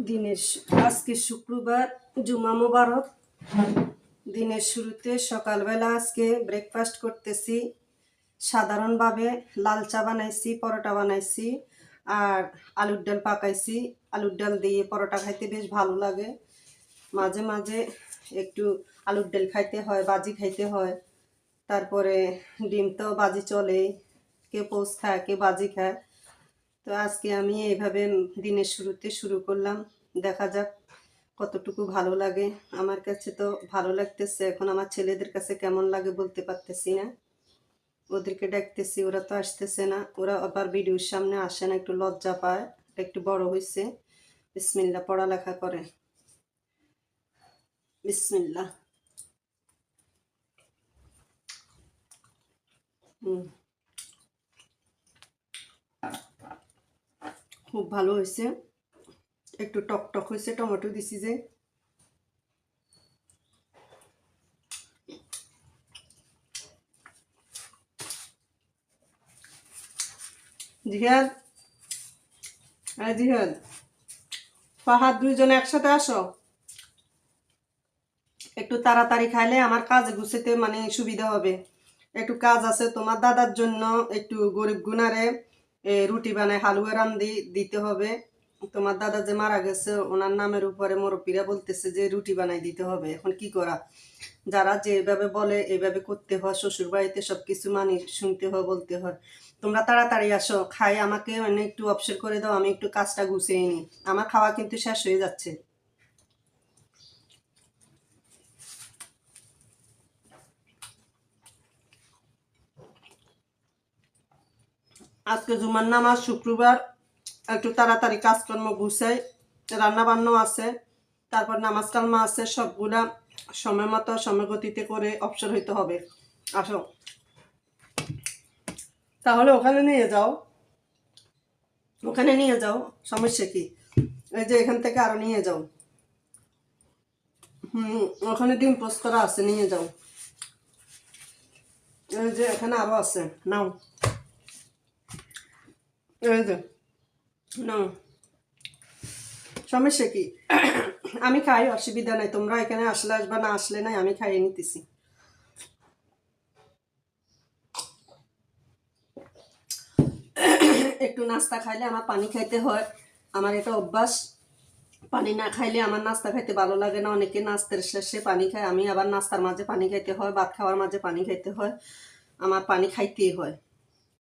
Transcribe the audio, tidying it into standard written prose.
আজকে শুক্রবার, জুমা মোবারক। দিনের শুরুতে সকালবেলা আজকে ব্রেকফাস্ট করতেছি। সাধারণভাবে লাল চা বানাইছি, পরোটা বানাইছি আর আলুর ডাল পাকাইছি। আলুর ডাল দিয়ে পরোটা খাইতে বেশ ভালো লাগে। মাঝে মাঝে একটু আলুর ডাল খাইতে হয়, ভাজি খাইতে হয়। তারপরে ডিম তো ভাজি চলে, কে পোস্ট খায়, কে ভাজি খায়। তো আজকে আমি এইভাবে দিনের শুরুতে শুরু করলাম। দেখা যাক কতটুকু ভালো লাগে। আমার কাছে তো ভালো লাগতেছে। এখন আমার ছেলেদের কাছে কেমন লাগে বলতে পারতেছি না। ওদেরকে ডাকতেছি, ওরা তো আসতেছে না। ওরা আবার ভিডিওর সামনে আসে না, একটু লজ্জা পায়। একটু বড় হয়েছে, বিসমিল্লাহ পড়ালেখা করে। বিসমিল্লাহ। খুব ভালো হয়েছে, একটু টক টক হয়েছে, টমেটো দিছি যে। জিহাদ, জিহাদ, পাহাড় দুইজনে একসাথে আসো। একটু তাড়াতাড়ি খাইলে আমার কাজে গুছাতে মানে সুবিধা হবে। একটু কাজ আছে তোমার দাদার জন্য, একটু গরিব গুনারে রুটি বানায় হালুয়া রান্ধি দিতে হবে। তোমার দাদা যে মারা গেছে, ওনার নামের উপরে মুরব্বীরা বলতেছে যে রুটি বানাই দিতে হবে। এখন কি করা, যারা যেভাবে বলে এইভাবে করতে হয়। শ্বশুর বাড়িতে সবকিছু মানি শুনতে হয়, বলতে হয়। তোমরা তাড়াতাড়ি আসো, খাই আমাকে মানে একটু অবসর করে দাও, আমি একটু কাজটা গুছিয়ে নিই। আমার খাওয়া কিন্তু শেষ হয়ে যাচ্ছে। আজকে জুমার নামাজ, শুক্রবার, একটু তাড়াতাড়ি কাজকর্ম গুছাই। রান্না বান্নাও আছে, তারপর নামাজ কালমা আছে, সবগুলা সময় মতো সময় গতিতে করে অবসর হইতে হবে। আসো তাহলে ওখানে নিয়ে যাও, ওখানে নিয়ে যাও, সমস্যা কি? এই যে এখান থেকে আরো নিয়ে যাও। ওখানে ডিম পোস্ট করা আছে, নিয়ে যাও। এই যে এখানে আরো আছে, নাও। এই যে নাও, সমস্যা কি? আমি খাই, অসুবিধা নাই। তোমরা এখানে আসলে আসবা, না আসলে নাই, আমি খাইয়ে নিতেছি। একটু নাস্তা খাইলে আমার পানি খাইতে হয়, আমার এটা অভ্যাস। পানি না খাইলে আমার নাস্তা খাইতে ভালো লাগে না। অনেকে নাস্তার শেষে পানি খায়, আমি আবার নাস্তার মাঝে পানি খাইতে হয়, ভাত খাওয়ার মাঝে পানি খাইতে হয়। আমার পানি খাইতেই হয়।